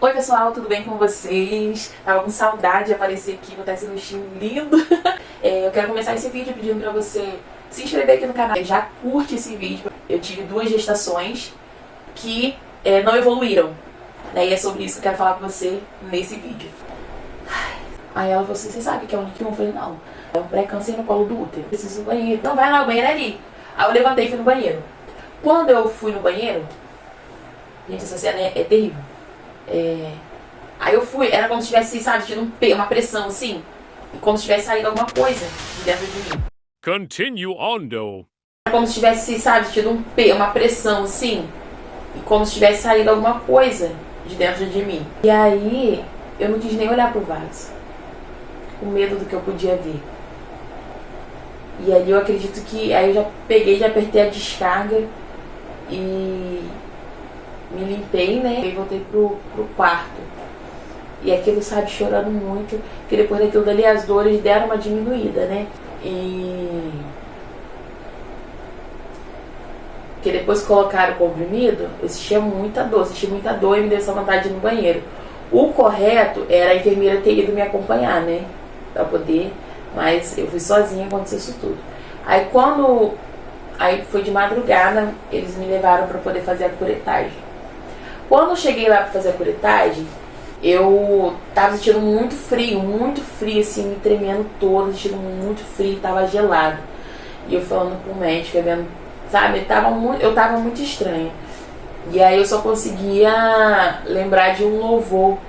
Oi pessoal, tudo bem com vocês? Tava com saudade de aparecer aqui, botar esse rostinho lindo. Eu quero começar esse vídeo pedindo pra você se inscrever aqui no canal. Já curte esse vídeo. Eu tive 2 gestações que não evoluíram, né? E é sobre isso que eu quero falar com você nesse vídeo. Aí ela falou assim, você sabe que é o único? Eu falei, não. É um pré-câncer no colo do útero. Preciso do banheiro. Então vai lá, o banheiro é ali. Aí eu levantei e fui no banheiro. Quando eu fui no banheiro, gente, essa cena é terrível. Aí eu fui, era como se tivesse, sabe, tido uma pressão assim, e como se tivesse saído alguma coisa de dentro de mim. Continue on, though. Era como se tivesse, sabe, tido uma pressão assim, e como se tivesse saído alguma coisa de dentro de mim. E aí eu não quis nem olhar pro vaso, com medo do que eu podia ver. E ali eu acredito que, aí eu já peguei, já apertei a descarga e me limpei, né, e voltei pro quarto. E aquilo, sabe, chorando muito, porque depois daquilo dali as dores deram uma diminuída, né? E porque depois que colocaram o comprimido, eu sentia muita dor e me deu essa vontade de ir no banheiro. O correto era a enfermeira ter ido me acompanhar, né? Pra poder, mas eu fui sozinha, aconteceu isso tudo. Aí foi de madrugada, eles me levaram pra poder fazer a curetagem. Quando eu cheguei lá pra fazer a curetagem, eu tava sentindo muito frio, assim, me tremendo todo, sentindo muito frio, tava gelado. E eu falando com o médico, vendo, sabe, eu tava muito estranha. E aí eu só conseguia lembrar de um louvor,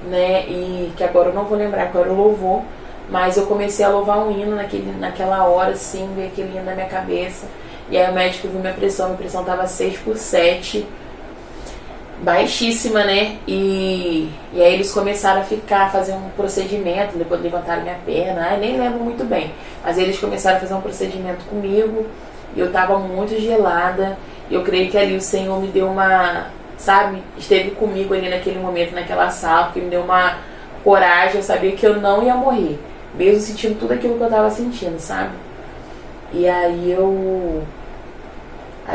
né, e que agora eu não vou lembrar qual era o louvor, mas eu comecei a louvar um hino naquela hora, assim, veio aquele hino na minha cabeça. E aí o médico viu minha pressão tava 6/7, baixíssima, né? E aí eles começaram a fazer um procedimento, depois levantaram minha perna, nem lembro muito bem, mas eles começaram a fazer um procedimento comigo, e eu tava muito gelada, e eu creio que ali o Senhor me deu sabe, esteve comigo ali naquele momento, naquela sala, porque me deu uma coragem, eu sabia que eu não ia morrer, mesmo sentindo tudo aquilo que eu tava sentindo, sabe? E aí o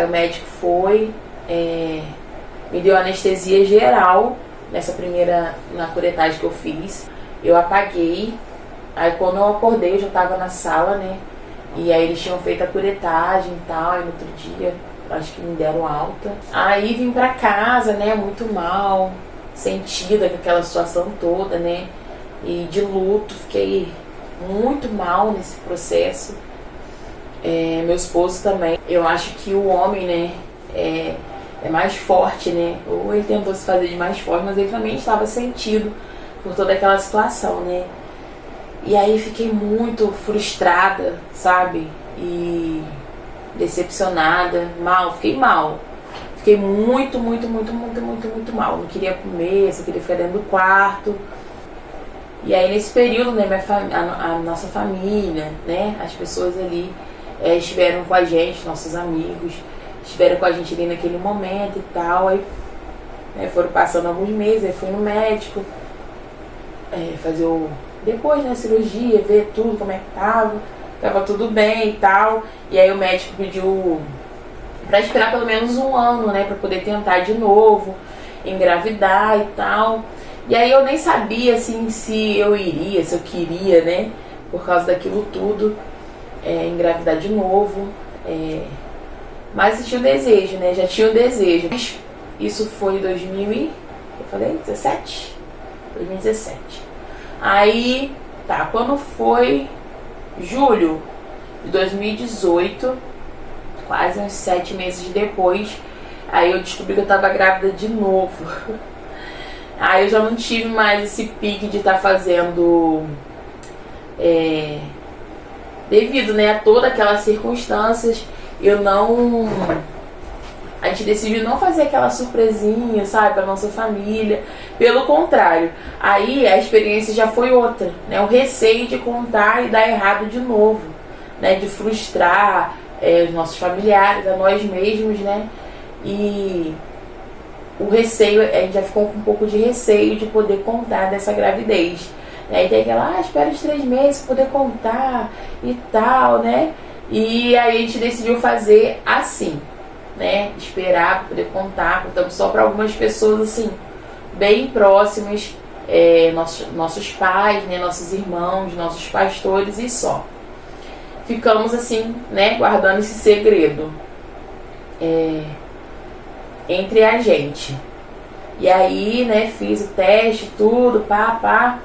médico foi, me deu anestesia geral na curetagem que eu fiz. Eu apaguei. Aí quando eu acordei, eu já tava na sala, né? E aí eles tinham feito a curetagem e tal. Aí no outro dia, acho que me deram alta. Aí vim pra casa, né? Muito mal, sentida com aquela situação toda, né? E de luto, fiquei muito mal nesse processo. Meu esposo também. Eu acho que o homem, né? É mais forte, né? Ou ele tentou se fazer de mais forte, mas ele também estava sentido por toda aquela situação, né? E aí fiquei muito frustrada, sabe? E decepcionada, fiquei mal. Fiquei muito mal. Não queria comer, só queria ficar dentro do quarto. E aí nesse período, né, a nossa família, né? As pessoas ali estiveram com a gente, nossos amigos, estiveram com a gente ali naquele momento e tal. Aí foram passando alguns meses, aí fui no médico fazer depois, né, cirurgia, ver tudo, como é que tava tudo bem e tal. E aí o médico pediu pra esperar pelo menos 1 ano, né, pra poder tentar de novo engravidar e tal. E aí eu nem sabia, assim, se eu queria, né, por causa daquilo tudo, engravidar de novo. Mas eu tinha o desejo, né? Já tinha o desejo. Isso foi em 2017. Aí, quando foi julho de 2018, quase uns 7 meses depois, aí eu descobri que eu tava grávida de novo. Aí eu já não tive mais esse pique de estar fazendo, devido, né, a todas aquelas circunstâncias. A gente decidiu não fazer aquela surpresinha, sabe, pra nossa família. Pelo contrário, aí a experiência já foi outra, né? O receio de contar e dar errado de novo, né? De frustrar os nossos familiares, a nós mesmos, né? E o receio, a gente já ficou com um pouco de receio de poder contar dessa gravidez. Aí tem aquela, espera os 3 meses pra poder contar e tal, né? E aí a gente decidiu fazer assim, né? Esperar pra poder contar, contamos só para algumas pessoas, assim, bem próximos, nossos pais, né, nossos irmãos, nossos pastores e só. Ficamos assim, né, guardando esse segredo entre a gente. E aí, né, fiz o teste, tudo, pá.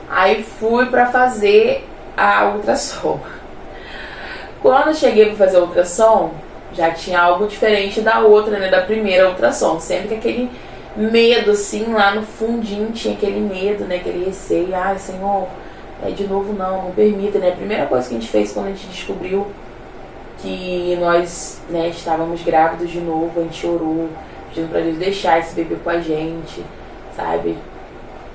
Aí fui pra fazer a ultrassom. Quando eu cheguei pra fazer a ultrassom, já tinha algo diferente da outra, né, da primeira ultrassom. Sempre que aquele medo, assim, lá no fundinho tinha aquele medo, né, aquele receio. Ai, Senhor, de novo não permita, né. A primeira coisa que a gente fez quando a gente descobriu que nós, né, estávamos grávidos de novo, a gente orou, pedindo pra Deus deixar esse bebê com a gente, sabe?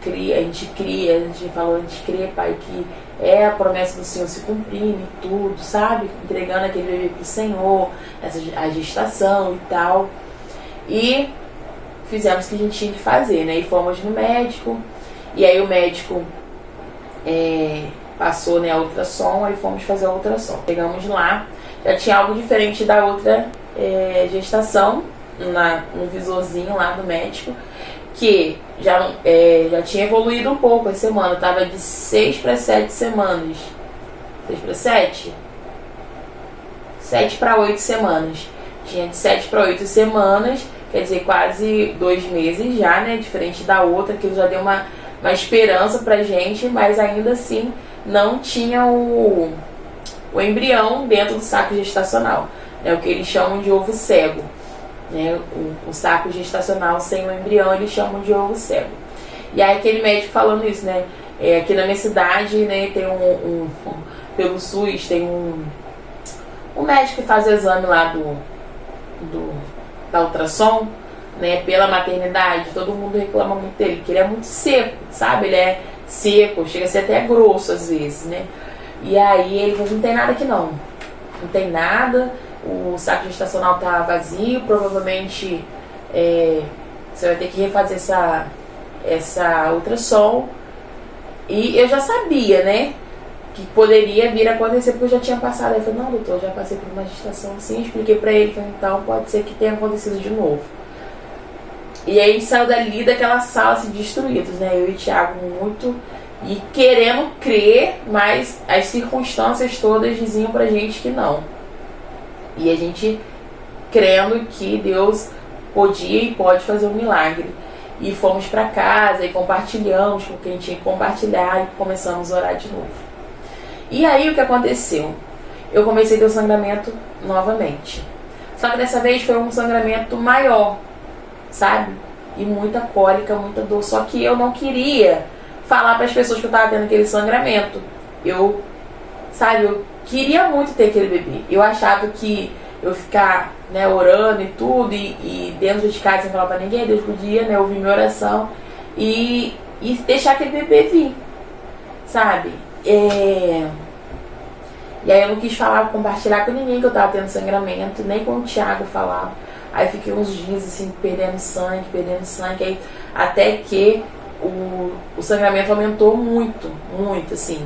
A gente falou, a gente crê, Pai, que é a promessa do Senhor se cumprindo e tudo, sabe? Entregando aquele bebê pro Senhor, a gestação e tal. E fizemos o que a gente tinha que fazer, né? E fomos no médico, e aí o médico passou, né, a ultrassom, aí fomos fazer a ultrassom. Chegamos lá, já tinha algo diferente da outra gestação, no visorzinho lá do médico, que já tinha evoluído um pouco a semana, estava de 6 para 7 semanas. 6 para 7? 7 para 8 semanas. Tinha de 7 para 8 semanas, quer dizer, quase 2 meses já, né? Diferente da outra, que já deu uma esperança pra gente, mas ainda assim não tinha o embrião dentro do saco gestacional, né? O que eles chamam de ovo cego. Né, o saco gestacional sem o embrião eles chamam de ovo cego. E aí aquele médico falando isso, né? Aqui na minha cidade, né, tem pelo SUS tem um médico que faz o exame lá da ultrassom, né, pela maternidade. Todo mundo reclama muito dele, porque ele é muito seco, sabe? Ele é seco, chega a ser até grosso às vezes, né? E aí ele falou, não tem nada aqui não tem nada. O saco gestacional tá vazio, provavelmente você vai ter que refazer essa ultrassom. E eu já sabia, né, que poderia vir a acontecer, porque eu já tinha passado. Aí eu falei, não, doutor, eu já passei por uma gestação assim, expliquei pra ele, falei, então pode ser que tenha acontecido de novo. E aí a gente saiu dali daquela sala assim, destruídos, né, eu e o Thiago muito, e querendo crer, mas as circunstâncias todas diziam pra gente que não. E a gente crendo que Deus podia e pode fazer um milagre. E fomos para casa e compartilhamos com quem tinha que compartilhar e começamos a orar de novo. E aí o que aconteceu? Eu comecei a ter o sangramento novamente. Só que dessa vez foi um sangramento maior, sabe? E muita cólica, muita dor. Só que eu não queria falar para as pessoas que eu estava tendo aquele sangramento. Eu queria muito ter aquele bebê. Eu achava que eu ficar, né, orando e tudo, e dentro de casa sem falar pra ninguém, Deus podia, né, ouvir minha oração e deixar aquele bebê vir, sabe? E aí eu não quis falar, compartilhar com ninguém que eu tava tendo sangramento, nem com o Thiago falar. Aí fiquei uns dias assim, perdendo sangue, aí, até que o sangramento aumentou muito, assim.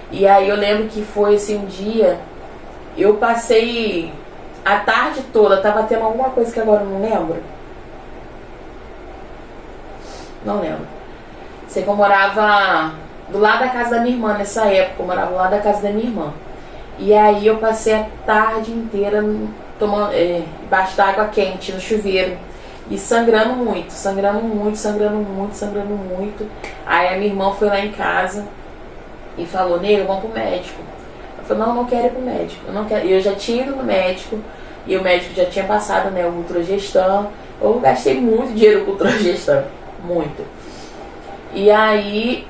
E aí eu lembro que foi assim, um dia, eu passei a tarde toda, tava tendo alguma coisa que agora eu não lembro. Não lembro. Sei que eu morava do lado da casa da minha irmã nessa época, eu morava do lado da casa da minha irmã. E aí eu passei a tarde inteira tomando, embaixo da água quente, no chuveiro. E sangrando muito. Aí a minha irmã foi lá em casa e falou, Nega, vamos pro médico. Eu falei, não quero ir pro médico. Eu não quero. E eu já tinha ido no médico, e o médico já tinha passado, né, o Ultragestan. Eu gastei muito dinheiro com o Ultragestan. Muito. E aí,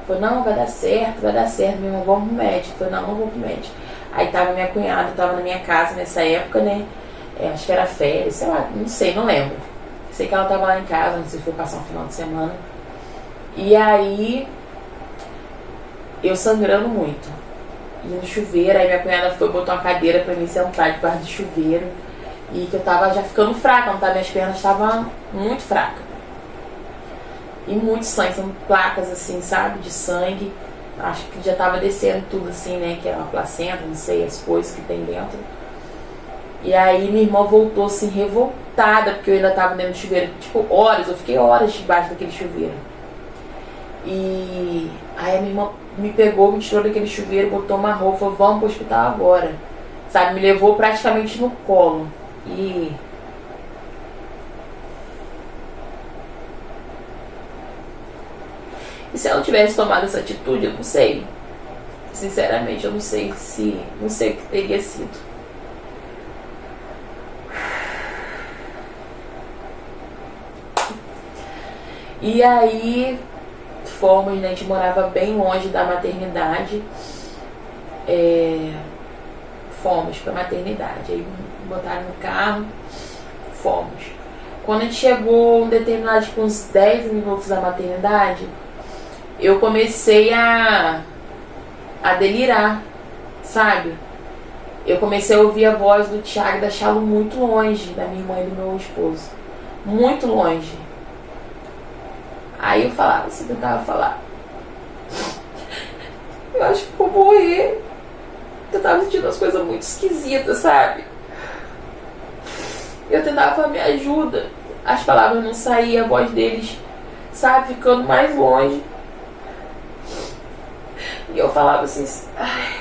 falei, não, vai dar certo, meu irmão, vamos pro médico. Eu falei, não vou pro médico. Aí tava minha cunhada, tava na minha casa nessa época, né? Acho que era férias, sei lá, não sei, não lembro. Sei que ela tava lá em casa, não sei se foi passar um final de semana. E aí, eu sangrando muito. E no chuveiro, aí minha cunhada foi, botou uma cadeira pra mim sentar debaixo do chuveiro. E que eu tava já ficando fraca, não tá? Minhas pernas estavam muito fracas. E muito sangue, são placas assim, sabe, de sangue. Acho que já tava descendo tudo assim, né, que é uma placenta, não sei, as coisas que tem dentro. E aí minha irmã voltou assim, revoltada. agitada, porque eu ainda tava dentro do chuveiro, tipo, horas, eu fiquei horas debaixo daquele chuveiro. E aí a minha irmã me pegou, me tirou daquele chuveiro, botou uma roupa, falou, vamos pro hospital agora. Sabe, me levou praticamente no colo. E se ela tivesse tomado essa atitude, eu não sei. Sinceramente, eu não sei não sei o que teria sido. E aí fomos, né, a gente morava bem longe da maternidade. Fomos pra maternidade. Aí botaram no carro, fomos. Quando a gente chegou, um determinado, tipo, uns 10 minutos da maternidade, eu comecei a delirar, sabe? Eu comecei a ouvir a voz do Thiago e da Chalu muito longe, da minha irmã e do meu esposo. Muito longe. Aí eu falava assim, tentava falar. Eu acho que vou morrer. Eu tava sentindo as coisas muito esquisitas, sabe? Eu tentava falar, me ajuda. As palavras não saíam, a voz deles, sabe, ficando mais longe. E eu falava assim, ai.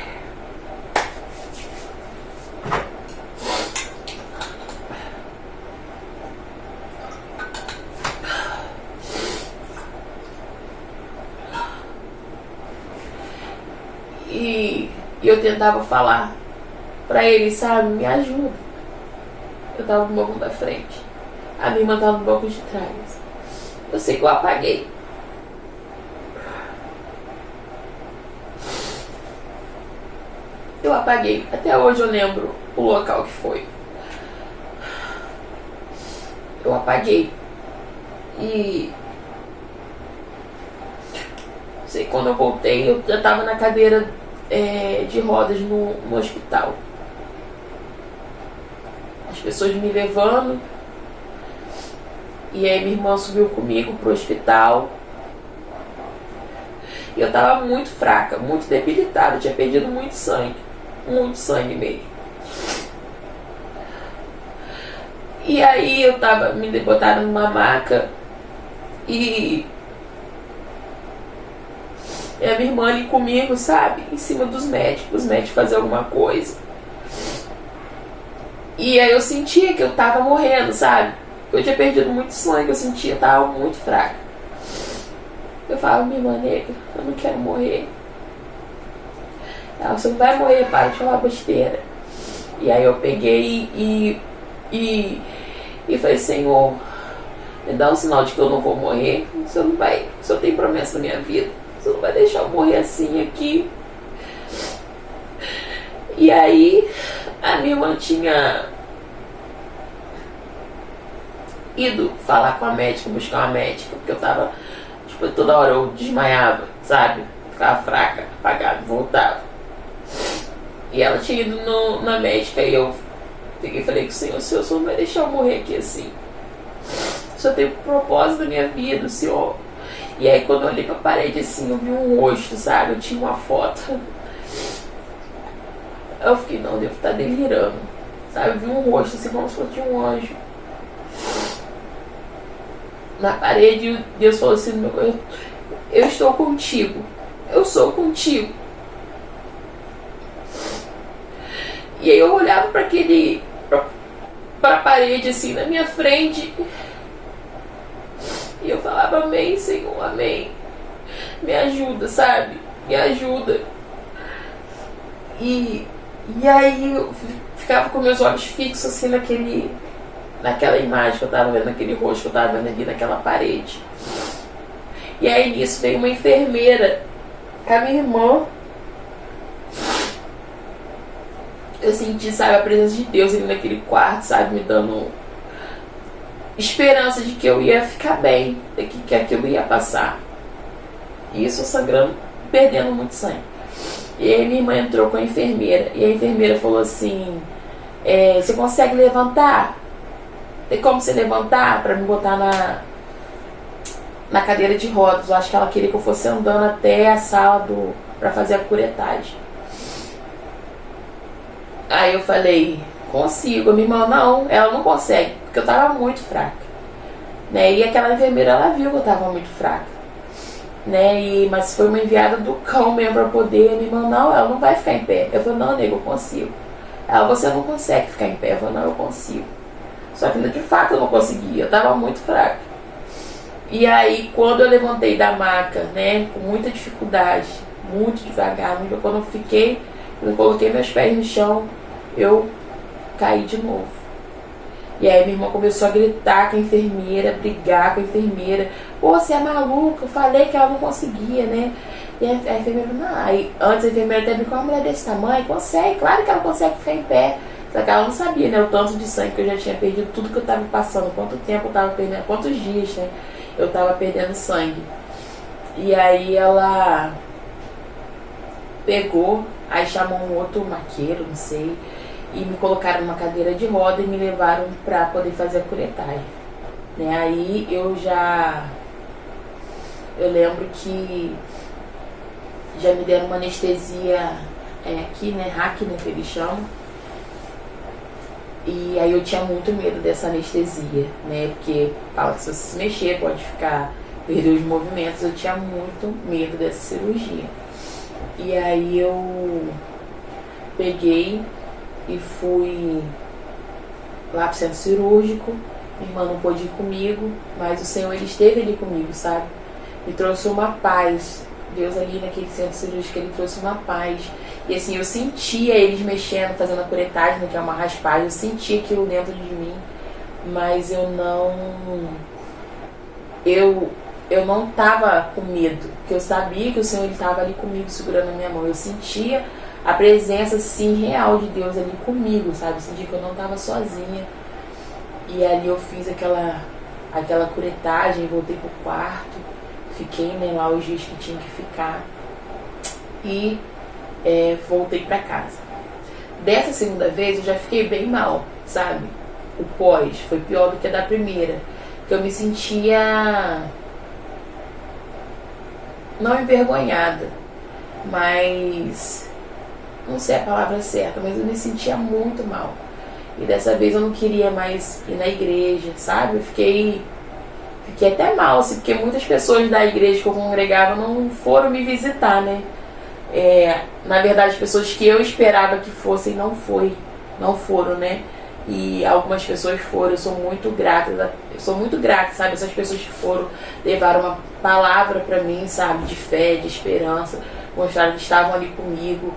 E eu tentava falar pra ele, sabe, me ajuda. Eu tava no banco da frente, a minha irmã tava no banco de trás. Eu sei que eu apaguei. Eu apaguei. Até hoje eu lembro o local que foi. Eu apaguei. E sei, quando eu voltei, eu já tava na cadeira de rodas no hospital. As pessoas me levando. E aí minha irmã subiu comigo pro hospital. E eu tava muito fraca, muito debilitada. Eu tinha perdido muito sangue. Muito sangue mesmo. E aí me botaram numa maca. E a minha irmã ali comigo, sabe? Em cima dos médicos. Os médicos faziam alguma coisa. E aí eu sentia que eu tava morrendo, sabe? Eu tinha perdido muito sangue. Eu sentia que eu tava muito fraca. Eu falava, minha irmã negra, eu não quero morrer. Ela, você não vai morrer, para de falar besteira. E aí eu peguei e falei, Senhor, me dá um sinal de que eu não vou morrer. O Senhor tem promessa na minha vida. Você não vai deixar eu morrer assim aqui. E aí a minha irmã tinha ido falar com a médica, buscar uma médica, porque eu tava, tipo, toda hora eu desmaiava, sabe? Ficava fraca, apagada, voltava. E ela tinha ido na médica e eu peguei e falei com o Senhor não vai deixar eu morrer aqui assim. O Senhor tem um propósito na minha vida, o Senhor. E aí quando eu olhei pra parede assim, eu vi um rosto, sabe? Eu tinha uma foto. Eu fiquei, não, eu devo estar delirando, sabe? Eu vi um rosto assim, como se fosse um anjo. Na parede, Deus falou assim no meu coração, eu estou contigo. Eu sou contigo. E aí eu olhava pra a parede assim na minha frente. E eu falava, amém, Senhor, amém. Me ajuda, sabe? Me ajuda. E aí eu ficava com meus olhos fixos assim naquela imagem que eu tava vendo, naquele rosto que eu tava vendo ali naquela parede. E aí nisso veio uma enfermeira com a minha irmã. Eu senti, sabe, a presença de Deus ali naquele quarto, sabe, me dando esperança de que eu ia ficar bem, de que aquilo ia passar. E isso sangrando, perdendo muito sangue. E aí minha irmã entrou com a enfermeira, e a enfermeira falou assim, você consegue levantar? Tem como você levantar pra me botar na cadeira de rodas? Eu acho que ela queria que eu fosse andando até a sala pra fazer a curetagem. Aí eu falei, consigo. A minha irmã, não, ela não consegue. porque eu tava muito fraca, né? E aquela enfermeira, ela viu que eu tava muito fraca, né? Mas foi uma enviada do cão mesmo pra poder me mandar. Não, ela não vai ficar em pé. Eu falei, não, nego, eu consigo. Ela, você não consegue ficar em pé. Eu falei, não, eu consigo. Só que de fato eu não conseguia, eu tava muito fraca. E aí, quando eu levantei da maca, né, com muita dificuldade, muito devagar, quando eu coloquei meus pés no chão, eu caí de novo. E aí minha irmã começou a gritar com a enfermeira, brigar com a enfermeira. Pô, você é maluca, eu falei que ela não conseguia, né? E a enfermeira, não. Aí antes a enfermeira até brincou, uma mulher desse tamanho consegue, claro que ela consegue ficar em pé. Só que ela não sabia, né, o tanto de sangue que eu já tinha perdido, tudo que eu tava passando, quanto tempo eu tava perdendo, quantos dias, né, eu tava perdendo sangue. E aí ela pegou, aí chamou um outro maqueiro, não sei, e me colocaram numa cadeira de roda e me levaram pra poder fazer a curetagem, né? Aí eu lembro que já me deram uma anestesia aqui, né, hack, né, que eles chamam. E aí eu tinha muito medo dessa anestesia, né, porque fala que se você se mexer pode perder os movimentos. Eu tinha muito medo dessa cirurgia. E aí eu peguei e fui lá pro centro cirúrgico. Minha irmã não pôde ir comigo, mas o Senhor, ele esteve ali comigo, sabe? Me trouxe uma paz. Deus ali naquele centro cirúrgico, ele trouxe uma paz. E assim, eu sentia eles mexendo, fazendo a curetagem, que é uma raspagem. Eu sentia aquilo dentro de mim, mas eu não tava com medo, porque eu sabia que o Senhor estava ali comigo, segurando a minha mão. Eu sentia a presença, sim, real de Deus ali comigo, sabe? Eu sentia que eu não estava sozinha. E ali eu fiz aquela curetagem, voltei pro quarto, fiquei, né, lá os dias que tinha que ficar e voltei pra casa. Dessa segunda vez eu já fiquei bem mal, sabe? O pós foi pior do que a da primeira, porque eu me sentia não envergonhada, mas não sei a palavra certa, mas eu me sentia muito mal. E dessa vez eu não queria mais ir na igreja, sabe? Eu fiquei até mal, assim, porque muitas pessoas da igreja que eu congregava não foram me visitar, né? Na verdade, pessoas que eu esperava que fossem não foram, né? E algumas pessoas foram. Eu sou muito grata, sabe? Essas pessoas que foram, levaram uma palavra pra mim, sabe? De fé, de esperança, mostraram que estavam ali comigo.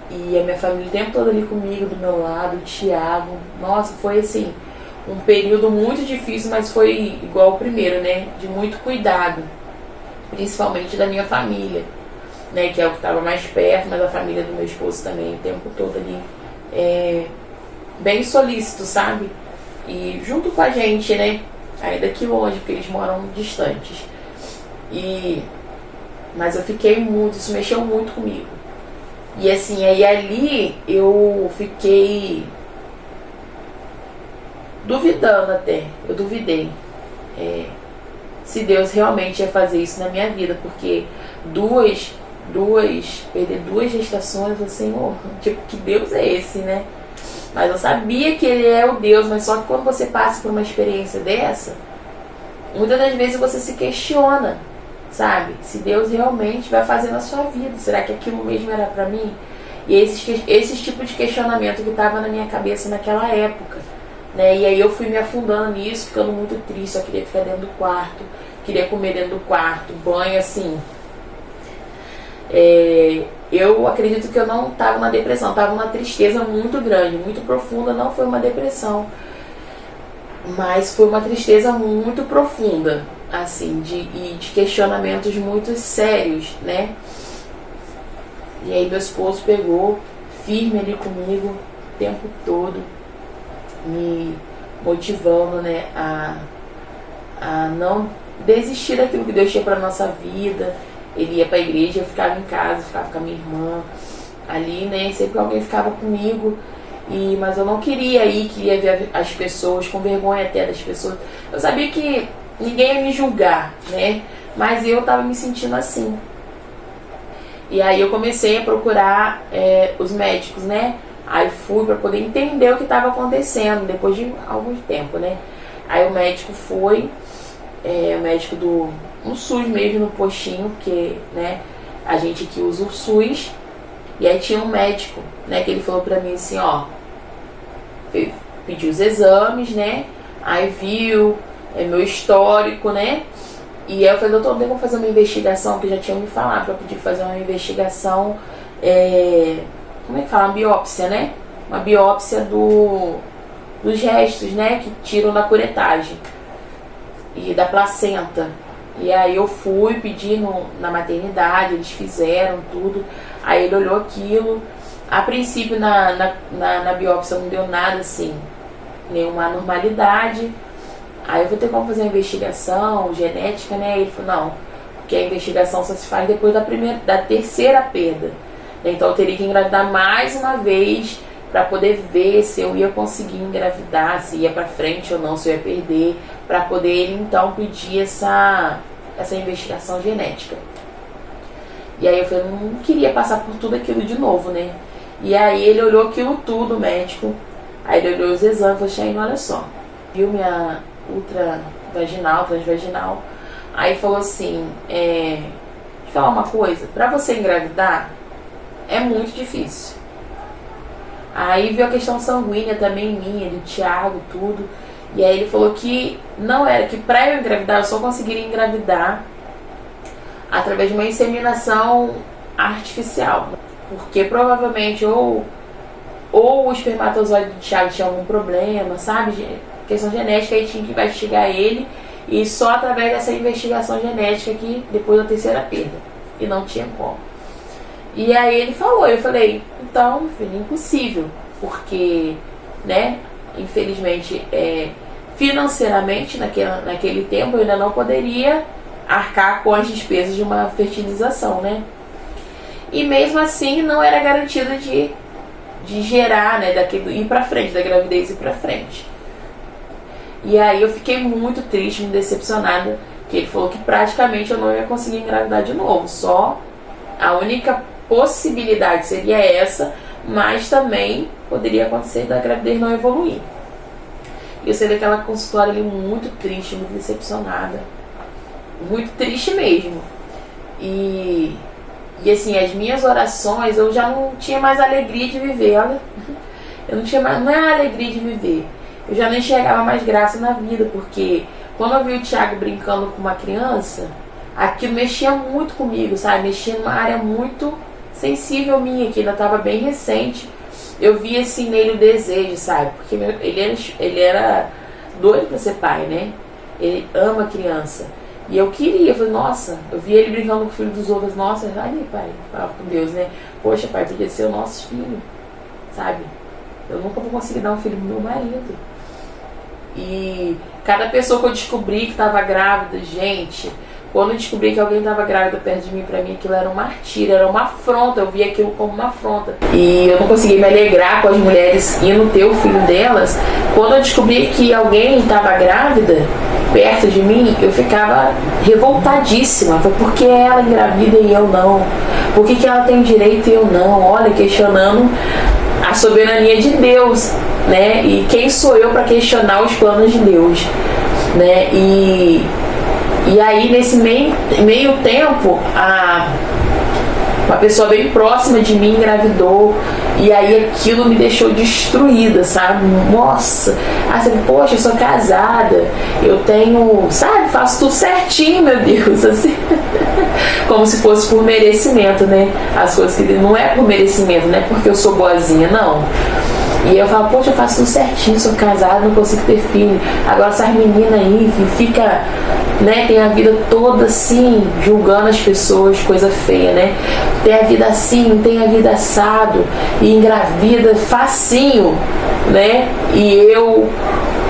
E a minha família o tempo todo ali comigo, do meu lado, o Thiago. Nossa, foi assim, um período muito difícil, mas foi igual ao primeiro, né? De muito cuidado, principalmente da minha família, né? Que é o que estava mais perto, mas a família do meu esposo também, o tempo todo ali, bem solícito, sabe? E junto com a gente, né? Ainda que longe, porque eles moram distantes. Mas eu fiquei muito, isso mexeu muito comigo. E assim, aí ali eu fiquei duvidando até, eu duvidei se Deus realmente ia fazer isso na minha vida, porque perder duas gestações, eu falei, Senhor, tipo, que Deus é esse, né? Mas eu sabia que Ele é o Deus, mas só que quando você passa por uma experiência dessa, muitas das vezes você se questiona, sabe? Se Deus realmente vai fazer na sua vida, será que aquilo mesmo era pra mim? E esse tipo de questionamento que estava na minha cabeça naquela época, né? E aí eu fui me afundando nisso, ficando muito triste. Eu queria ficar dentro do quarto, queria comer dentro do quarto, banho, assim. Eu acredito que eu não estava na depressão, estava numa tristeza muito grande, muito profunda. Não foi uma depressão, mas foi uma tristeza muito profunda, assim, de questionamentos muito sérios, né? E aí meu esposo pegou firme ali comigo o tempo todo, me motivando, né, a não desistir daquilo que Deus tinha para nossa vida. Ele ia para a igreja, eu ficava em casa, ficava com a minha irmã ali, né? Sempre alguém ficava comigo. Mas eu não queria ir, queria ver as pessoas, com vergonha até das pessoas. Eu sabia que ninguém ia me julgar, né? Mas eu tava me sentindo assim. E aí eu comecei a procurar os médicos, né? Aí fui para poder entender o que estava acontecendo, depois de algum tempo, né? Aí o médico foi, o médico no SUS mesmo, no postinho, porque, né, a gente aqui usa o SUS. E aí tinha um médico, né, que ele falou pra mim assim, ó, pediu os exames, né, aí viu meu histórico, né, e aí eu falei, doutor, não tem como fazer uma investigação, que já tinha me falado pra pedir fazer uma investigação, como é que fala, uma biópsia, né, uma biópsia dos restos, né, que tiram da curetagem e da placenta. E aí eu fui pedir na maternidade, eles fizeram tudo. Aí ele olhou aquilo. A princípio na biópsia não deu nada assim, nenhuma anormalidade. Aí eu vou ter como fazer uma investigação genética, né? Ele falou, não, porque a investigação só se faz depois da terceira perda. Então eu teria que engravidar mais uma vez para poder ver se eu ia conseguir engravidar, se ia para frente ou não, se eu ia perder, para poder ele então pedir essa investigação genética. E aí eu falei, não queria passar por tudo aquilo de novo, né? E aí ele olhou aquilo tudo, o médico. Aí ele olhou os exames e falou, Chayne, olha só, viu minha transvaginal. Aí falou assim, deixa eu falar uma coisa, pra você engravidar é muito difícil. Aí viu a questão sanguínea também minha, do Thiago, tudo. E aí ele falou que não era, que pra eu engravidar eu só conseguiria engravidar através de uma inseminação artificial. Porque provavelmente ou o espermatozoide do Thiago tinha algum problema, sabe? Questão genética, aí tinha que investigar ele. E só através dessa investigação genética que depois da terceira perda. E não tinha como. E aí ele falou, eu falei, então, filho, impossível. Porque, né, infelizmente, financeiramente, naquele tempo, eu ainda não poderia arcar com as despesas de uma fertilização, né? E mesmo assim, não era garantido de gerar, né, ir pra frente, da gravidez ir pra frente. E aí eu fiquei muito triste, muito decepcionada, que ele falou que praticamente eu não ia conseguir engravidar de novo. Só a única possibilidade seria essa, mas também poderia acontecer da gravidez não evoluir. E eu saí daquela consultória ali muito triste, muito decepcionada. Muito triste mesmo. E assim, as minhas orações, eu já não tinha mais alegria de viver, olha. Eu não tinha mais, não é a alegria de viver. Eu já não enxergava mais graça na vida, porque quando eu vi o Thiago brincando com uma criança, aquilo mexia muito comigo, sabe? Mexia numa área muito sensível minha, que ainda estava bem recente. Eu vi assim nele o desejo, sabe? Porque ele era doido pra ser pai, né? Ele ama a criança. E eu queria, eu falei, nossa, eu vi ele brincando com o filho dos outros, nossa, ali, pai, falava com Deus, né? Poxa, pai, podia ser o nosso filho, sabe? Eu nunca vou conseguir dar um filho pro meu marido. E cada pessoa que eu descobri que estava grávida, gente, quando eu descobri que alguém estava grávida perto de mim, pra mim aquilo era um martírio, era uma afronta, eu via aquilo como uma afronta. E eu não conseguia me alegrar com as mulheres indo ter o filho delas. Quando eu descobri que alguém estava grávida perto de mim, eu ficava revoltadíssima. Por que ela engravida e eu não? Por que ela tem direito e eu não? Olha, questionando a soberania de Deus, né? E quem sou eu para questionar os planos de Deus, né? E aí nesse meio tempo uma pessoa bem próxima de mim engravidou, e aí aquilo me deixou destruída, sabe? Nossa, assim, poxa, eu sou casada, eu tenho, sabe, faço tudo certinho, meu Deus, assim, como se fosse por merecimento, né? As coisas que não é por merecimento, não é porque eu sou boazinha, não. E eu falo, poxa, eu faço tudo certinho, sou casada, não consigo ter filho. Agora essas meninas aí que fica, né, tem a vida toda assim, julgando as pessoas, coisa feia, né? Tem a vida assim, tem a vida assado, e engravida facinho, né? E eu,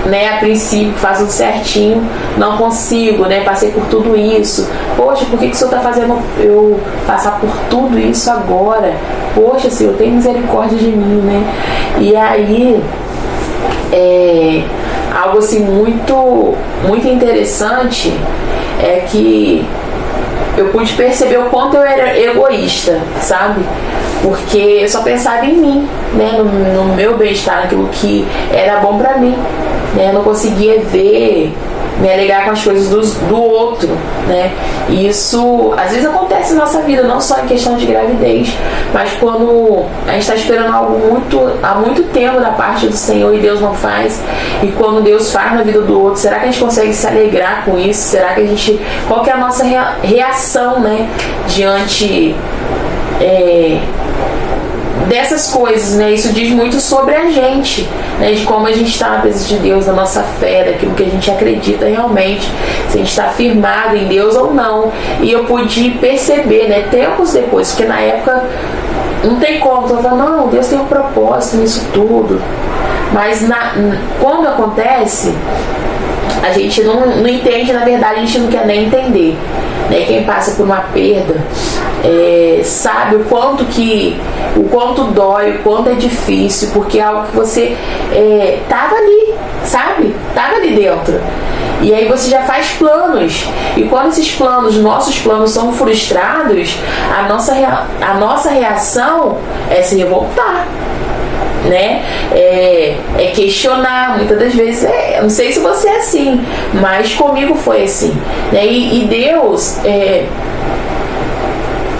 né, a princípio faço tudo certinho, não consigo, né? Passei por tudo isso. Poxa, por que o Senhor está fazendo eu passar por tudo isso agora? Poxa, Senhor, tem misericórdia de mim, né? E aí, algo assim muito, muito interessante é que eu pude perceber o quanto eu era egoísta, sabe? porque eu só pensava em mim, né, no meu bem-estar, naquilo que era bom pra mim, né, eu não conseguia ver, me alegar com as coisas do outro, né? E isso às vezes acontece na nossa vida, não só em questão de gravidez, mas quando a gente está esperando algo há muito tempo da parte do Senhor e Deus não faz, e quando Deus faz na vida do outro, será que a gente consegue se alegrar com isso? Será que qual que é a nossa reação, né, diante dessas coisas, né? Isso diz muito sobre a gente, né? De como a gente está na presença de Deus, na nossa fé, daquilo que a gente acredita realmente, se a gente está firmado em Deus ou não. E eu pude perceber, né, tempos depois, porque na época não tem como, eu falava, não, Deus tem um propósito nisso tudo, mas quando acontece, a gente não entende, na verdade a gente não quer nem entender, né? Quem passa por uma perda sabe o quanto dói, o quanto é difícil, porque é algo que você tava ali, sabe? Tava ali dentro. E aí você já faz planos. E quando esses planos, nossos planos são frustrados, a nossa reação é se revoltar, né? É questionar, muitas das vezes eu não sei se você é assim, mas comigo foi assim, né? E Deus,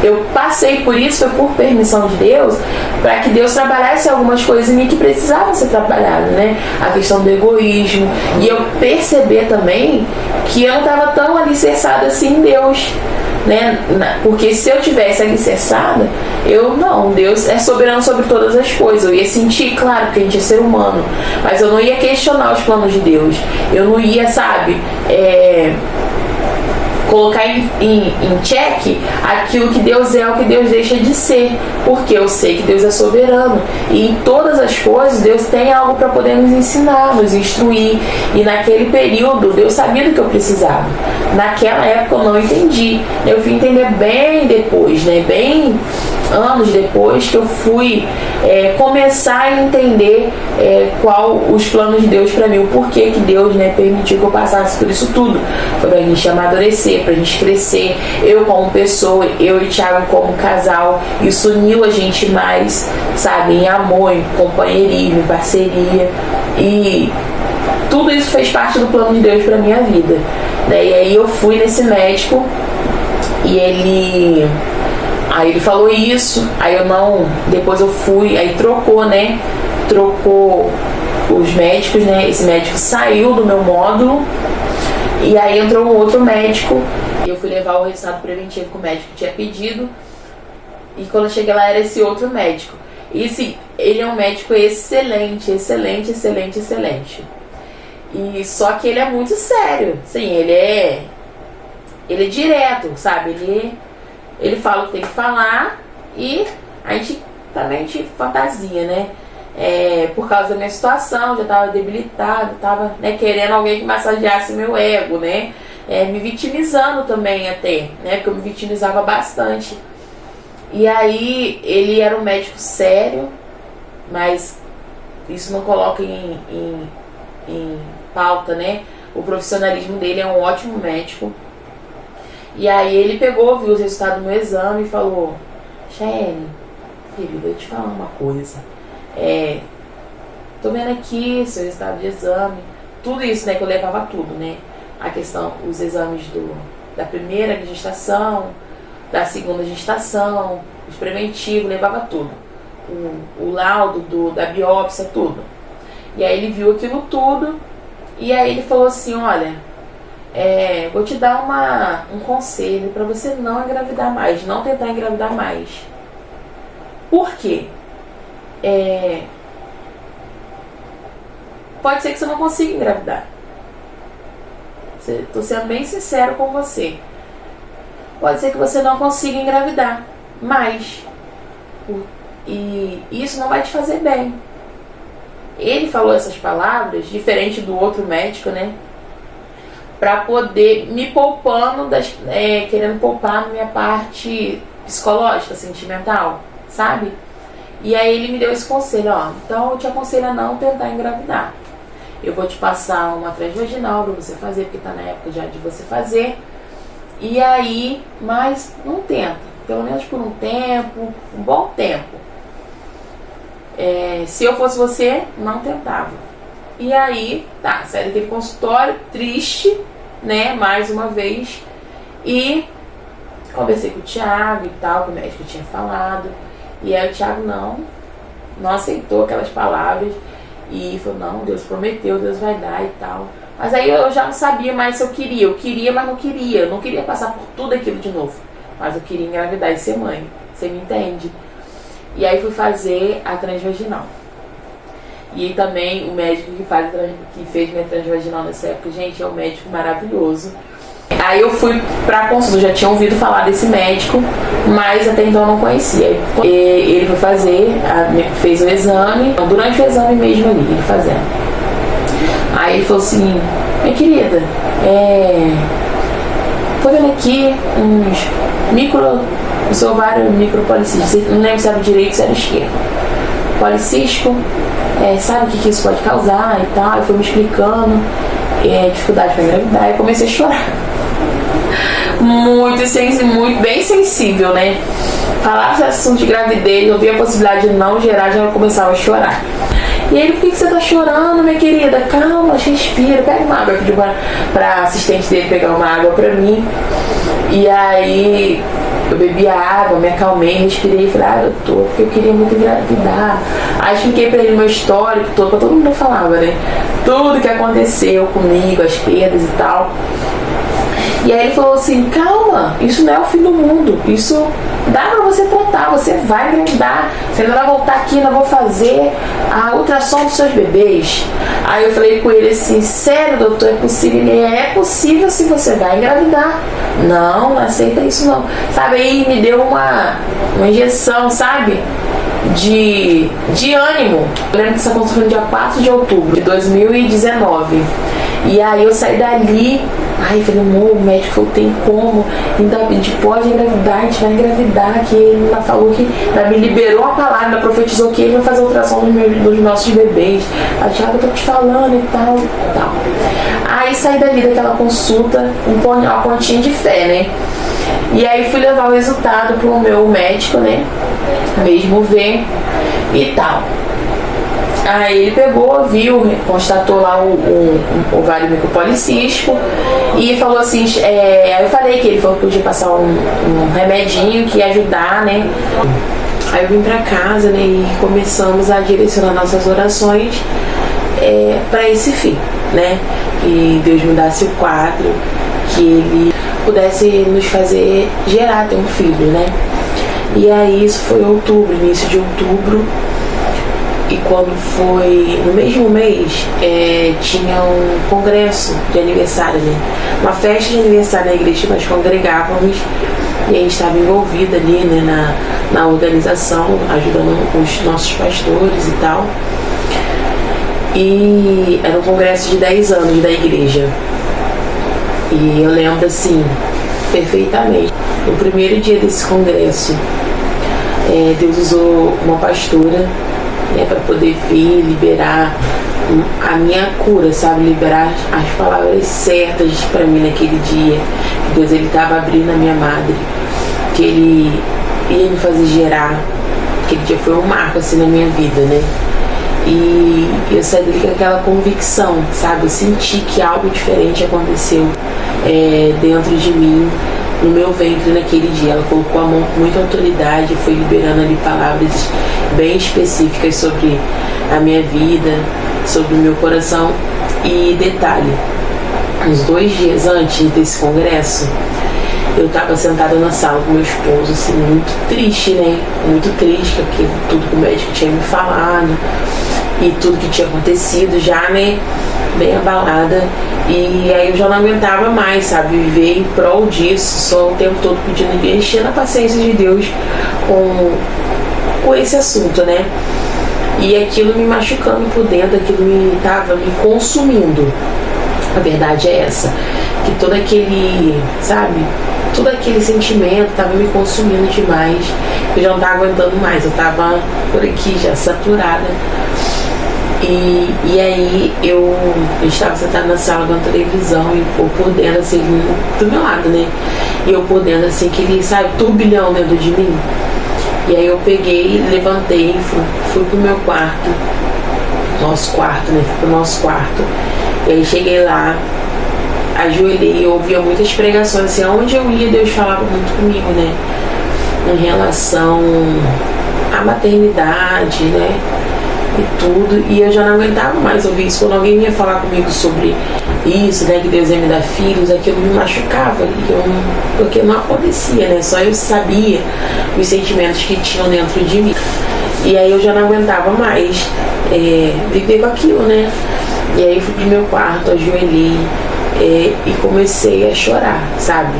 eu passei por isso, foi por permissão de Deus, para que Deus trabalhasse algumas coisas em mim que precisavam ser trabalhadas, né? A questão do egoísmo, e eu perceber também que eu não estava tão alicerçada assim em Deus, né? Porque se eu tivesse alicerçada, Deus é soberano sobre todas as coisas. Eu ia sentir, claro, que a gente é ser humano, mas eu não ia questionar os planos de Deus. Eu não ia, sabe, colocar em xeque aquilo que Deus é, o que Deus deixa de ser, porque eu sei que Deus é soberano e em todas as coisas Deus tem algo para poder nos ensinar, nos instruir, e naquele período Deus sabia do que eu precisava. Naquela época eu não entendi, eu fui entender bem depois, né? Bem anos depois que eu fui começar a entender qual os planos de Deus para mim, o porquê que Deus, né, permitiu que eu passasse por isso tudo. Foi pra gente amadurecer, pra gente crescer, eu como pessoa, eu e Thiago como casal. Isso uniu a gente mais, sabe, em amor, em companheirismo, em parceria, e tudo isso fez parte do plano de Deus pra minha vida, né? E aí eu fui nesse médico e aí ele falou isso, aí depois eu fui, aí trocou, né? Trocou os médicos, né? Esse médico saiu do meu módulo e aí entrou um outro médico e eu fui levar o resultado preventivo que o médico tinha pedido, e quando eu cheguei lá era esse outro médico. E sim, ele é um médico excelente, excelente, excelente, excelente. E só que ele é muito sério, sim, ele é direto, sabe? Ele fala o que tem que falar e a gente também fantasia, né? Por causa da minha situação, já estava debilitada, estava, né, querendo alguém que massageasse meu ego, né? Me vitimizando também até, né? Porque eu me vitimizava bastante. E aí ele era um médico sério, mas isso não coloca em pauta, né? O profissionalismo dele, é um ótimo médico. E aí ele pegou, viu os resultados do meu exame e falou: Cheyenne, filho, vou te falar uma coisa. Tô vendo aqui seu resultado de exame. Tudo isso, né, que eu levava tudo, né? A questão, os exames da primeira gestação, da segunda gestação, os preventivos, levava tudo. O laudo da biópsia, tudo. E aí ele viu aquilo tudo e aí ele falou assim: olha, vou te dar um conselho para você não engravidar mais, não tentar engravidar mais. Por quê? Pode ser que você não consiga engravidar. Estou sendo bem sincero com você. Pode ser que você não consiga engravidar mais. E isso não vai te fazer bem. Ele falou essas palavras, diferente do outro médico, né? Pra poder me poupando, querendo poupar na minha parte psicológica, sentimental, sabe? E aí ele me deu esse conselho: ó, então eu te aconselho a não tentar engravidar. Eu vou te passar uma transvaginal pra você fazer, porque tá na época já de você fazer. E aí, mas não tenta. pelo menos por um tempo, um bom tempo. Se eu fosse você, não tentava. E aí, tá, saí daquele consultório, triste, né, mais uma vez. E conversei com o Thiago e tal, que o médico tinha falado. E aí o Thiago não aceitou aquelas palavras. E falou, não, Deus prometeu, Deus vai dar e tal. Mas aí eu já não sabia mais se eu queria. Eu queria, mas não queria. Eu não queria passar por tudo aquilo de novo. Mas eu queria engravidar e ser mãe. Você me entende? E aí fui fazer a transvaginal. E também o médico que fez minha transvaginal nessa época, gente, é um médico maravilhoso. Aí eu fui pra consulta, já tinha ouvido falar desse médico, mas até então eu não conhecia. Ele foi fazer, fez o exame, durante o exame mesmo ali, ele fazendo. Aí ele falou assim, minha querida, tô vendo aqui o seu ovário micropolicístico, não lembro se era o direito ou se era o esquerdo. Policístico, sabe o que isso pode causar e tal, ele foi me explicando, dificuldade para engravidar, e eu comecei a chorar. Muito bem sensível, né? Falar esse assunto de gravidez, eu vi a possibilidade de não gerar, já começava a chorar. E ele, por que você tá chorando, minha querida? Calma, respira, pega uma água. Eu pedi pra assistente dele pegar uma água pra mim. E aí eu bebi a água, me acalmei, respirei e falei, doutor, porque eu queria muito engravidar. Aí expliquei pra ele o meu histórico todo, pra todo mundo falava, né? Tudo que aconteceu comigo, as perdas e tal. E aí ele falou assim, calma, isso não é o fim do mundo, isso dá pra você tratar, você vai engravidar, você ainda vai voltar aqui, ainda vou fazer a ultrassom dos seus bebês. Aí eu falei com ele assim, sério doutor, é possível? Ele, é possível se você vai engravidar. Não aceita isso não. Sabe, aí me deu uma injeção, sabe? De ânimo. Eu lembro que isso aconteceu no dia 4 de outubro de 2019. E aí eu saí dali, aí falei, amor, o médico falou, tem como, a gente pode engravidar, a gente vai engravidar, que ele ainda falou que ainda me liberou a palavra, ainda profetizou que ele vai fazer ultrassom dos nossos bebês. A Thiago, eu tô te falando e tal. Aí saí dali daquela consulta, uma pontinha de fé, né? E aí fui levar o resultado pro meu médico, né? Mesmo ver e tal. Aí ele pegou, viu, constatou lá o ovário micropolicístico e falou assim, aí eu falei que ele falou que podia passar um remedinho que ia ajudar, né? Aí eu vim pra casa, né, e começamos a direcionar nossas orações para esse fim, né? Que Deus mudasse o quadro, que Ele pudesse nos fazer gerar, ter um filho, né? E aí isso foi outubro, início de outubro. E quando foi no mesmo mês, tinha um congresso de aniversário, né? Uma festa de aniversário na igreja que nós congregávamos. E a gente estava envolvida ali, né, na organização, ajudando os nossos pastores e tal. E era um congresso de 10 anos da igreja. E eu lembro assim, perfeitamente. No primeiro dia desse congresso, Deus usou uma pastora, para poder vir liberar a minha cura, sabe? Liberar as palavras certas para mim naquele dia. Que Deus estava abrindo a minha madre, que Ele ia me fazer gerar. Aquele dia foi um marco assim na minha vida, né? E eu saí dali com aquela convicção, sabe? Eu senti que algo diferente aconteceu dentro de mim, no meu ventre naquele dia. Ela colocou a mão com muita autoridade e foi liberando ali palavras bem específicas sobre a minha vida, sobre o meu coração. E detalhe, uns 2 dias antes desse congresso, eu estava sentada na sala com meu esposo, assim, muito triste, né? Muito triste, porque tudo que o médico tinha me falado e tudo que tinha acontecido já, né? Bem abalada. E aí eu já não aguentava mais, sabe? Viver em prol disso, só o tempo todo pedindo, enchendo a paciência de Deus com esse assunto, né? E aquilo me machucando por dentro, aquilo estava me consumindo. A verdade é essa, que todo aquele, sabe? Todo aquele sentimento estava me consumindo demais. Eu já não estava aguentando mais, eu estava por aqui já saturada. E aí eu estava sentada na sala vendo televisão e eu por dentro assim, do meu lado, né? E eu por dentro assim, aquele, sabe, turbilhão dentro de mim. E aí eu peguei, levantei, fui pro meu quarto, nosso quarto, né? Fui pro nosso quarto. E aí cheguei lá, ajoelhei, eu ouvia muitas pregações, assim, aonde eu ia Deus falava muito comigo, né? Em relação à maternidade, né? E tudo, e eu já não aguentava mais ouvir isso. Quando alguém ia falar comigo sobre isso, né, que Deus ia me dar filhos, aquilo me machucava, porque não acontecia, né, só eu sabia os sentimentos que tinham dentro de mim, e aí eu já não aguentava mais viver com aquilo, né, e aí eu fui pro meu quarto, ajoelhei e comecei a chorar, sabe,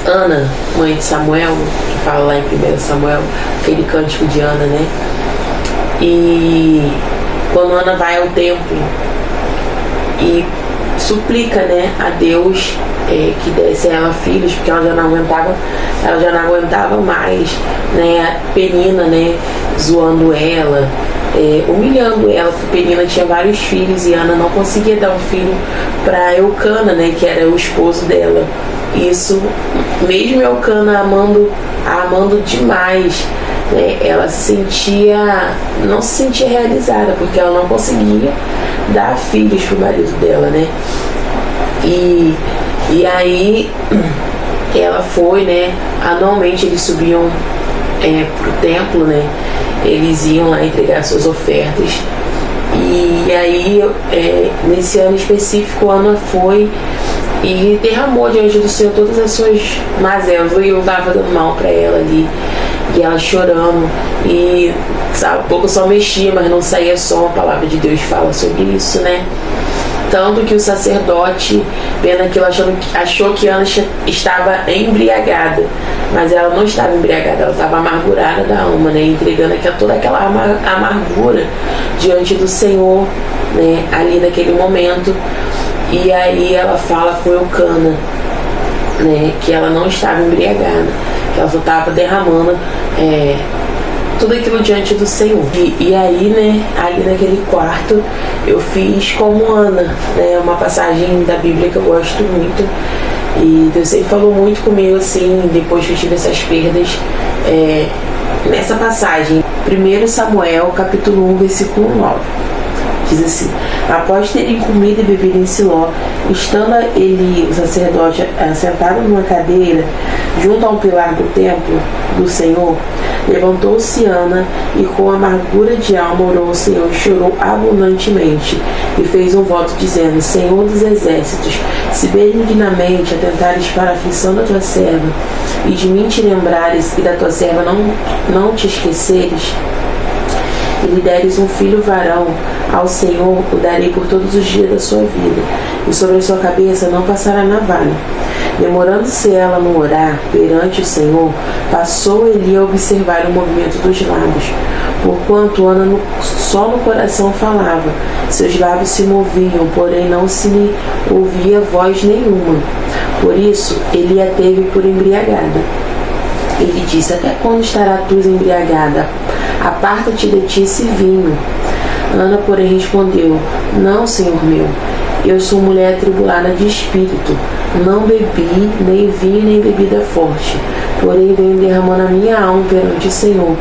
Ana, mãe de Samuel, que fala lá em 1 Samuel, aquele cântico de Ana, né? E quando Ana vai ao templo e suplica, né, a Deus que desse a ela filhos, porque ela já não aguentava mais, né? Penina, né, zoando ela, humilhando ela, porque Penina tinha vários filhos e Ana não conseguia dar um filho para Eucana, né, que era o esposo dela. Isso, mesmo Eucana amando demais, né, ela não se sentia realizada, porque ela não conseguia dar filhos pro marido dela, né? E aí ela foi, né? Anualmente eles subiam pro templo, né? Eles iam lá entregar suas ofertas. E aí, nesse ano específico, Ana foi e derramou diante do Senhor todas as suas mazelas. E eu estava dando mal para ela ali, e ela chorando, e sabe, um pouco só mexia, mas não saía som. A palavra de Deus fala sobre isso, né? Tanto que o sacerdote, vendo aquilo, achou que Ana estava embriagada, mas ela não estava embriagada, ela estava amargurada da alma, né? Entregando toda aquela amargura diante do Senhor, né? Ali naquele momento. E aí ela fala com Eucana, né? Que ela não estava embriagada, que ela só estava derramando tudo aquilo diante do Senhor. E aí, né, ali naquele quarto, eu fiz como Ana, né, uma passagem da Bíblia que eu gosto muito, e Deus sempre falou muito comigo, assim, depois que eu tive essas perdas, nessa passagem, 1 Samuel, capítulo 1, versículo 9. Diz assim: após terem comido e bebido em Siló, estando ele, o sacerdote, sentado numa cadeira junto ao pilar do templo do Senhor, levantou-se Ana e com amargura de alma orou ao Senhor e chorou abundantemente e fez um voto dizendo: Senhor dos exércitos, se benignamente atentares para a aflição da tua serva e de mim te lembrares e da tua serva não te esqueceres, e lhe deres um filho varão, ao Senhor o darei por todos os dias da sua vida, e sobre a sua cabeça não passará navalha. Demorando-se ela no orar perante o Senhor, passou Eli a observar o movimento dos lábios, porquanto Ana só no coração falava, seus lábios se moviam, porém não se lhe ouvia voz nenhuma. Por isso Eli a teve por embriagada. Ele disse: até quando estará tu embriagada? Aparta-te de ti esse vinho. Ana, porém, respondeu: não, Senhor meu, eu sou mulher atribulada de espírito, não bebi nem vinho nem bebida forte, porém venho derramando a minha alma perante o Senhor.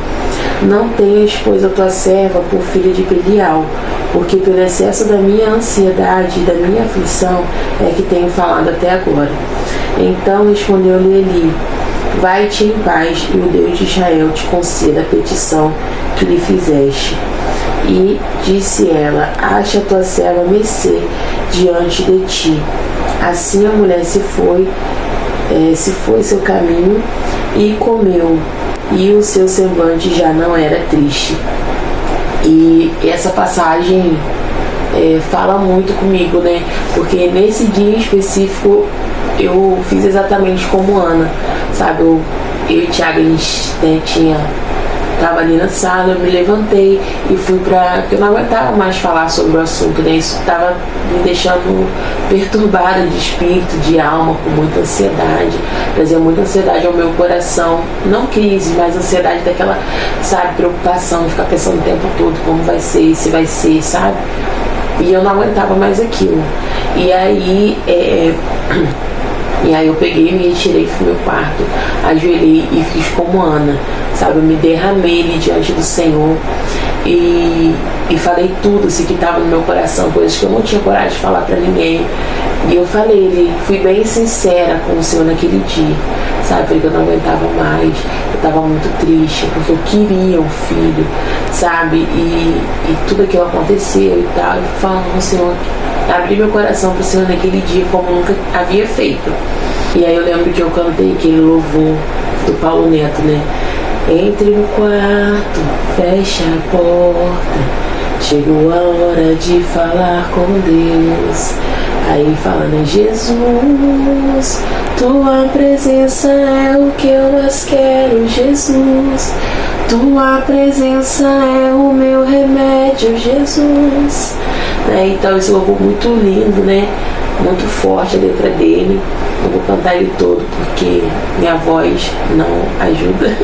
Não tenhas, pois, a tua serva por filha de Belial, porque pelo excesso da minha ansiedade e da minha aflição é que tenho falado até agora. Então respondeu-lhe Eli: vai-te em paz, e o Deus de Israel te conceda a petição que lhe fizeste. E disse ela: acha a tua serva mercê diante de ti. Assim a mulher se foi seu caminho e comeu, e o seu semblante já não era triste. E essa passagem fala muito comigo, né? Porque nesse dia em específico eu fiz exatamente como Ana, sabe? Eu e o Thiago, a gente tinha tava ali na sala, eu me levantei e fui porque eu não aguentava mais falar sobre o assunto, né? Isso tava me deixando perturbada de espírito, de alma, com muita ansiedade, trazia muita ansiedade ao meu coração, não crise, mas ansiedade daquela, sabe, preocupação, ficar pensando o tempo todo como vai ser, se vai ser, sabe? E eu não aguentava mais aquilo. E aí eu peguei, me retirei, fui no meu quarto, ajoelhei e fiz como Ana, sabe? Eu me derramei ali diante do Senhor e falei tudo assim, que estava no meu coração, coisas que eu não tinha coragem de falar para ninguém. E eu falei, fui bem sincera com o Senhor naquele dia, sabe? Porque eu não aguentava mais, eu estava muito triste, porque eu queria um filho, sabe? E tudo aquilo aconteceu e tal, e falando com o Senhor, abri meu coração para o Senhor naquele dia como nunca havia feito. E aí eu lembro que eu cantei aquele louvor do Paulo Neto, né? Entre no quarto, fecha a porta, chegou a hora de falar com Deus. Aí fala, né? Jesus, tua presença é o que eu mais quero, Jesus. Tua presença é o meu remédio, Jesus. Né? Então esse louvor muito lindo, né? Muito forte a letra dele. Não vou cantar ele todo porque minha voz não ajuda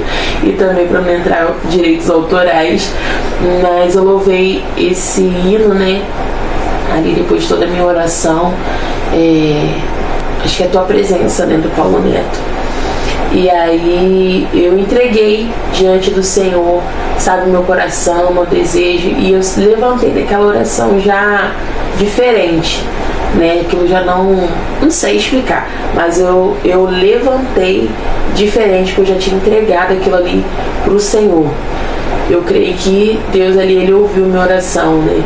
e também para não entrar direitos autorais, mas eu louvei esse hino, né? Ali depois de toda a minha oração, acho que é a tua presença, né, do Paulo Neto. E aí eu entreguei diante do Senhor, sabe, meu coração, meu desejo, e eu levantei daquela oração já diferente, né? Aquilo já não sei explicar, mas eu levantei diferente, porque eu já tinha entregado aquilo ali pro Senhor. Eu creio que Deus ali, ele ouviu minha oração, né?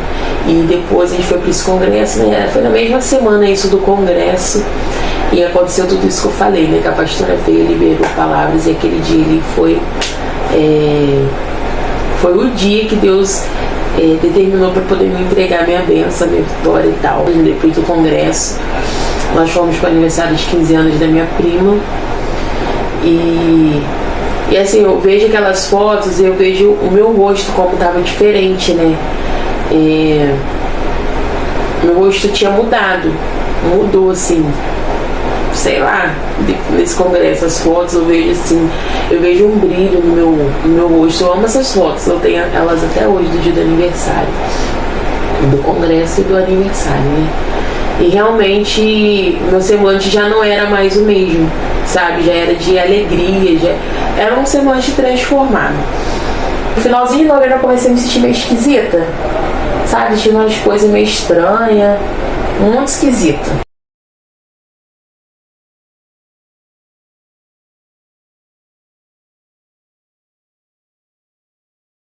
E depois a gente foi para esse congresso, né? Foi na mesma semana isso do congresso. E aconteceu tudo isso que eu falei, né? Que a pastora veio, liberou palavras, e aquele dia ele foi o dia que Deus determinou para poder me entregar minha bênção, minha vitória e tal. Depois do congresso, nós fomos para o aniversário de 15 anos da minha prima. E assim, eu vejo aquelas fotos e eu vejo o meu rosto como estava diferente, né? Meu rosto tinha mudou assim, sei lá, nesse congresso, as fotos eu vejo assim, eu vejo um brilho no meu rosto. Eu amo essas fotos, eu tenho elas até hoje, do dia do aniversário, do congresso e do aniversário, né? E realmente meu semblante já não era mais o mesmo, sabe? Já era de alegria, já era um semblante transformado. No finalzinho de novembro eu comecei a me sentir meio esquisita, sabe? Tinha umas coisas meio estranhas, muito esquisita.